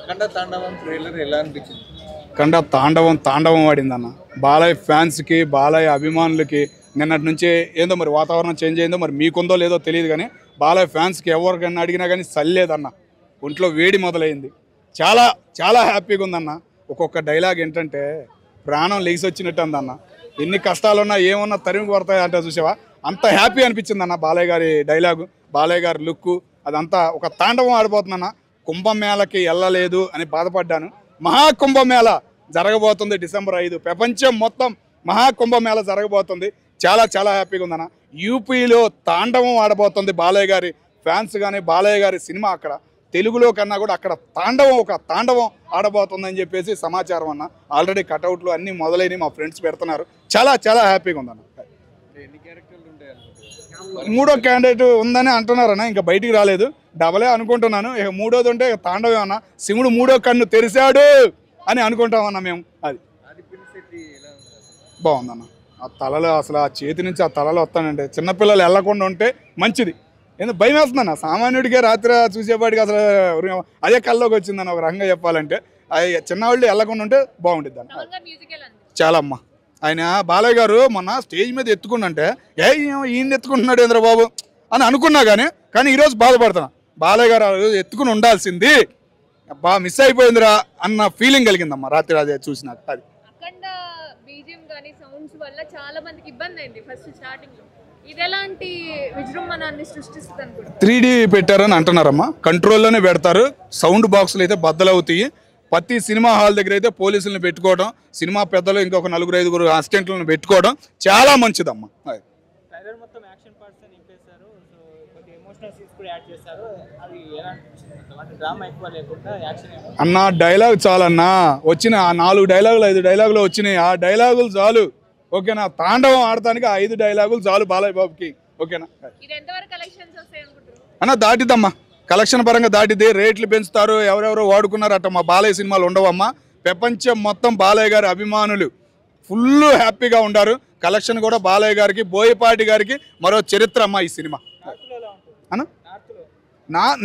అఖండ తాండవం ట్రైలర్ ఎలా అనిపించింది? అఖండ తాండవం ఆడిందన్న. బాలయ్య ఫ్యాన్స్కి, బాలయ్య అభిమానులకి నిన్నటి నుంచే ఏందో మరి వాతావరణం చేంజ్ అయిందో మరి మీకుందో లేదో తెలియదు, కానీ బాలయ్య ఫ్యాన్స్కి ఎవరికైనా అడిగినా కానీ సల్లేదన్న. ఒంట్లో వేడి మొదలైంది. చాలా చాలా హ్యాపీగా ఉందన్న. ఒక్కొక్క డైలాగ్ ఏంటంటే ప్రాణం లేచి వచ్చినట్టు అందన్న. ఎన్ని కష్టాలున్నా ఏమన్నా తరిమి కొడతాయి అంటే చూసావా, అంత హ్యాపీ అనిపించింది అన్న. బాలయ్య గారి డైలాగు, బాలయ్య గారి లుక్కు, అదంతా ఒక తాండవం ఆడిపోతుందన్న. కుంభమేళకి వెళ్ళలేదు అని బాధపడ్డాను. మహాకుంభమేళ జరగబోతుంది December 5. ప్రపంచం మొత్తం మహాకుంభమేళ జరగబోతుంది. చాలా చాలా హ్యాపీగా ఉందన్న. యూపీలో తాండవం ఆడబోతుంది బాలయ్య గారి ఫ్యాన్స్, కానీ బాలయ్య గారి సినిమా అక్కడ తెలుగులో కన్నా కూడా అక్కడ ఒక తాండవం ఆడబోతుందని చెప్పేసి సమాచారం అన్న. ఆల్రెడీ కటౌట్లు అన్నీ మొదలైనవి మా ఫ్రెండ్స్ పెడుతున్నారు. చాలా చాలా హ్యాపీగా ఉందన్న. మూడో క్యాండిడేట్ ఉందని అంటున్నారన్న, ఇంకా బయటికి రాలేదు. డబలే అనుకుంటున్నాను. ఇక మూడోది ఉంటే తాండవం అన్న. శివుడు మూడో కన్ను తెరిచాడు అని అనుకుంటామన్నా మేము. అది బాగుందన్న. ఆ తలలో అసలు ఆ చేతి నుంచి ఆ తలలో వస్తానంటే చిన్నపిల్లలు వెళ్లకుండా ఉంటే మంచిది. ఎందుకు భయం వేస్తుందన్న. సామాన్యుడికే రాత్రి చూసేపాటికి అసలు అదే కల్లోకి వచ్చిందన్న. ఒక రకంగా చెప్పాలంటే చిన్నవాళ్ళు వెళ్లకుండా ఉంటే బాగుంటుంది అన్న. చాలా అమ్మ. ఆయన బాలయ్య గారు మొన్న స్టేజ్ మీద ఎత్తుకుంటే ఈయన ఎత్తుకుంటున్నాడు ఏంద్ర బాబు అని అనుకున్నా, కానీ ఈరోజు బాధపడుతున్నా. బాలయ్య గారు ఎత్తుకుని ఉండాల్సింది బాగా మిస్ అయిపోయిందిరా అన్న ఫీలింగ్ కలిగిందమ్మా రాత్రి అదే చూసినాక. అది 3D పెట్టారని అంటున్నారమ్మా. కంట్రోల్లోనే పెడతారు. సౌండ్ బాక్సులు అయితే బద్దలవుతాయి. ప్రతి సినిమా హాల్ దగ్గర అయితే పోలీసులను పెట్టుకోవడం, సినిమా పెద్దలు ఇంకొక 4-5 అసిస్టెంట్లను పెట్టుకోవడం చాలా మంచిదమ్మా. అన్న డైలాగ్ చాలన్నా. వచ్చిన ఆ 4 డైలాగులు 5 డైలాగులు వచ్చినాయి. ఆ డైలాగులు చాలు. ఓకేనా? తాండవం ఆడటానికి 5 డైలాగులు చాలు బాలయ్య బాబుకి. ఓకేనా అన్న? దాటిద్దమ్మా. కలెక్షన్ పరంగా దాటిద్ది. రేట్లు పెంచుతారు, ఎవరెవరో వాడుకున్నారు అట్ట మా బాలయ్య సినిమాలు ఉండవమ్మా. ప్రపంచం మొత్తం బాలయ్య గారి అభిమానులు ఫుల్ హ్యాపీగా ఉండారు. కలెక్షన్ కూడా బాలయ్య గారికి, బోయపాటి గారికి మరో చరిత్ర అమ్మా ఈ సినిమా అన్న.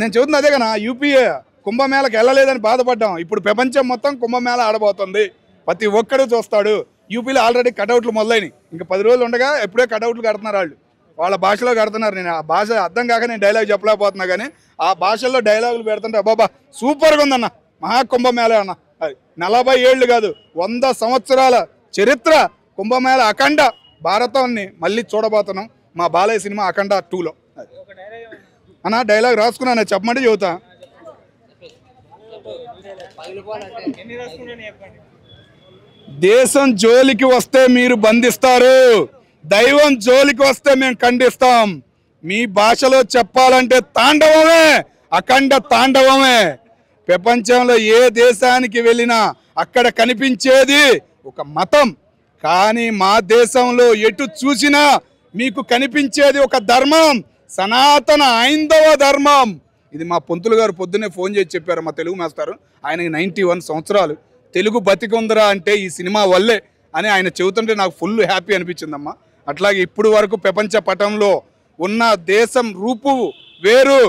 నేను చెబుతున్నా అదే కదా. యూపీఏ కుంభమేళకి వెళ్ళలేదని బాధపడ్డాం. ఇప్పుడు ప్రపంచం మొత్తం కుంభమేళ ఆడబోతుంది. ప్రతి ఒక్కడు చూస్తాడు. యూపీలో ఆల్రెడీ కటౌట్లు మొదలైనవి. ఇంకా 10 రోజులు ఉండగా ఎప్పుడే కటౌట్లు కడుతున్నారు. వాళ్ళ భాషలో కడుతున్నారు. నేను ఆ భాష అర్థం కాక నేను డైలాగ్ చెప్పలేకపోతున్నా, కానీ ఆ భాషల్లో డైలాగులు పెడుతుంటే అబ్బాబా సూపర్గా ఉందన్న. మహాకుంభమేళ అన్న. అది 40 ఏళ్ళు కాదు, 100 సంవత్సరాల చరిత్ర కుంభమేళ. అఖండ భారతాన్ని మళ్ళీ చూడబోతున్నాం మా బాలయ్య సినిమా అఖండ 2లో. అన్న డైలాగ్ రాసుకున్నా, చెప్పమంటే చెబుతా. దేశం జోలికి వస్తే మీరు బంధిస్తారు, దైవం జోలికి వస్తే మేము ఖండిస్తాం. మీ భాషలో చెప్పాలంటే తాండవమే, అఖండ తాండవమే. ప్రపంచంలో ఏ దేశానికి వెళ్ళినా అక్కడ కనిపించేది ఒక మతం, కానీ మా దేశంలో ఎటు చూసినా మీకు కనిపించేది ఒక ధర్మం, సనాతన హైందవ ధర్మం. ఇది మా పొంతులు గారు పొద్దున్నే ఫోన్ చేసి చెప్పారు. మా తెలుగు మాస్టారు, ఆయనకి 91 సంవత్సరాలు. తెలుగు బతికొందరా అంటే ఈ సినిమా వల్లే అని ఆయన చెబుతుంటే నాకు ఫుల్ హ్యాపీ అనిపించిందమ్మా. అట్లాగే ఇప్పుడు వరకు ప్రపంచ పటంలో ఉన్న దేశం రూపు వేరు.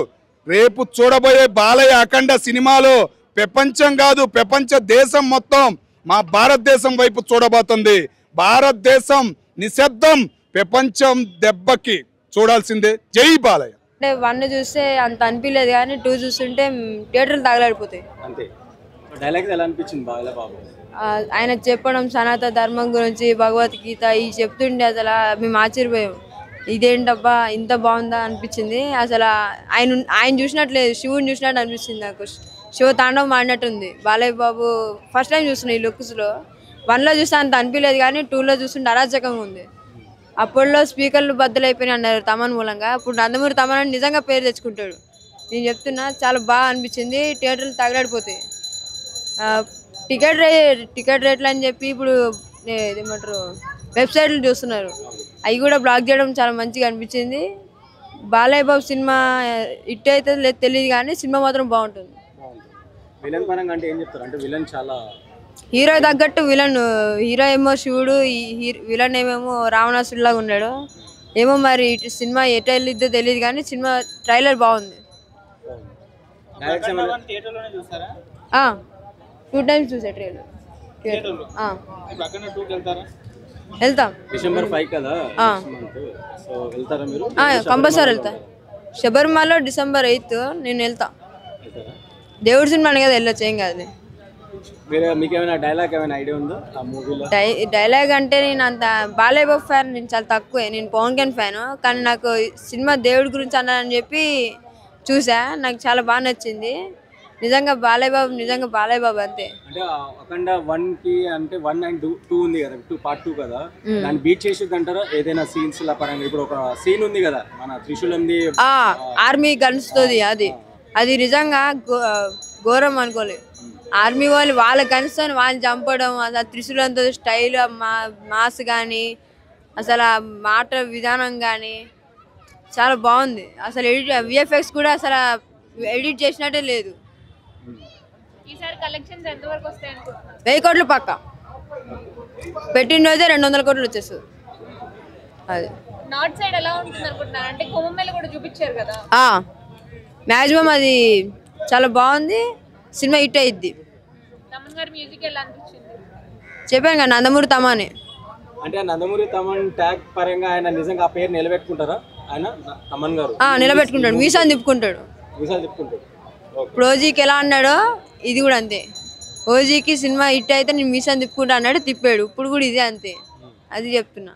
రేపు చూడబోయే బాలయ్య అఖండ సినిమాలో ప్రపంచం కాదు, ప్రపంచ దేశం మొత్తం మా భారతదేశం వైపు చూడబోతుంది. భారతదేశం నిశ్శబ్దం, ప్రపంచం దెబ్బకి చూడాల్సిందే. జై బాలయ్య. అంటే 1 చూస్తే అంత అనిపించలేదు, కానీ 2 చూస్తుంటే థియేటర్లు తగలాడిపోతాయి. ఎలా అనిపించింది బాలయ్య బాబు? ఆయన చెప్పడం సనాతన ధర్మం గురించి, భగవద్గీత ఇవి చెప్తుండే అసలు మేము ఆశ్చర్యపోయాం. ఇదేంటబ్బా ఇంత బాగుందా అనిపించింది. అసలు ఆయన చూసినట్లేదు, శివుని చూసినట్టు అనిపిస్తుంది నాకు. శివ తాండవం ఆడినట్టుంది బాలయ్య బాబు. ఫస్ట్ టైం చూస్తున్నాయి ఈ లుక్స్లో. 1లో చూస్తే అంత అనిపించలేదు, కానీ 2లో చూస్తుంటే అరాచకంగా ఉంది. అప్పట్లో స్పీకర్లు బద్దలైపోయినాయి అన్నారు తమన్ మూలంగా. ఇప్పుడు నందమూరి తమన్ అని నిజంగా పేరు తెచ్చుకుంటాడు. నేను చెప్తున్నా చాలా బాగా అనిపించింది. థియేటర్లు తగలాడిపోతాయి. టికెట్ రేట్లు అని చెప్పి ఇప్పుడు ఏమంటారు వెబ్సైట్లు చూస్తున్నారు, అవి కూడా బ్లాక్ చేయడం చాలా మంచిగా అనిపించింది. బాలయ్య బాబు సినిమా హిట్ అయితే లేదు తెలియదు, కానీ సినిమా మాత్రం బాగుంటుంది. విలన్ పరంగా అంటే ఏం చెప్తారు? అంటే విలన్ చాలా హీరో తగ్గట్టు విలన్. హీరో ఏమో శివుడు, విలన్ ఏమేమో రావణాసుడిలాగా ఉన్నాడు. ఏమో మరి సినిమా ఎటు వెళ్ళిద్దో తెలియదు, కానీ సినిమా ట్రైలర్ బాగుంది. 2 times చూసా ట్రైలర్. అక్కడ 2కి వెళ్తారా? వెళ్తాం. December 5 కదా సో వెళ్తారా మీరు? కంపల్సరీ వెళ్తా. శబరిమలలో December 8 నేను వెళ్తా. దేవుడి సినిమా కదా, వెళ్ళొచ్చు, ఏం కాదు. మీకు ఏమైనా డైలాగ్ ఏమైనా ఐడియా ఉందా ఆ మూవీలో? డైలాగ్ అంటే నేను అంత బాలయ్య బాబు ఫ్యాన్, నేను చాలా తక్కువే. నేను పవన్ కళ్యాణ్ ఫ్యాన్, కానీ నాకు సినిమా దేవుడి గురించి అన్నారని చెప్పి చూసా, నాకు చాలా బాగా నచ్చింది. నిజంగా బాలయ్య బాబు, నిజంగా బాలయ్య బాబు అంతే. అంటే అఖండ 1 కి అంటే 1 and 2 ఉంది కదా, పార్ట్ 2 కదా, దాన్ని బీట్ చేసేది అంటారా ఏదైనా సీన్స్ ల పరంగా? ఇప్పుడు ఒక సీన్ ఉంది కదా మన త్రిశూలంది, ఆర్మీ గన్స్ తోది, అది నిజంగా ఘోరం అనుకోలేదు. ఆర్మీ వాళ్ళు వాళ్ళ గన్స్ తో వాళ్ళని చంపడం, అసలు త్రిశూలంతో స్టైల్, మాస్ కానీ అసలు ఆ మాట విధానం కానీ చాలా బాగుంది. అసలు విఎఫ్ఎక్స్ కూడా అసలు ఎడిట్ చేసినట్టే లేదు. ఈసారి కలెక్షన్స్ ఎంత వరకు వస్తాయి అనుకుంటున్నారు? 1000 కోట్లు పక్క. పెట్టిన రోజే 200 కోట్లు వచ్చేస్తుంది. అది నార్త్ సైడ్ ఎలా ఉంటుంది అనుకుంటున్నారు? అంటే కుంభమేళ కూడా చూపించారు కదా, మ్యాక్సిమం అది చాలా బాగుంది. సినిమా హిట్ అయ్యిద్ది. తమన్ గారి మ్యూజిక్ ఎలా అనిపించింది? చెప్పాను కదా, నందమూరి తమనే. అంటే నందమూరి తమన్ ట్యాగ్ పరంగా ఆయన నిజంగా ఆ పేరు నిలబెట్టుకుంటారా? ఆయన తమన్ గారు నిలబెట్టుకుంటాడు, మీసాన్ని తిప్పుకుంటాడు. ఇప్పుడు ఓజీకి ఎలా అన్నాడో ఇది కూడా అంతే. ఓజీకి సినిమా హిట్ అయితే నేను మీసాన్ని తిప్పుకుంటా అన్నాడు, తిప్పాడు. ఇప్పుడు కూడా ఇదే అంతే, అది చెప్తున్నా.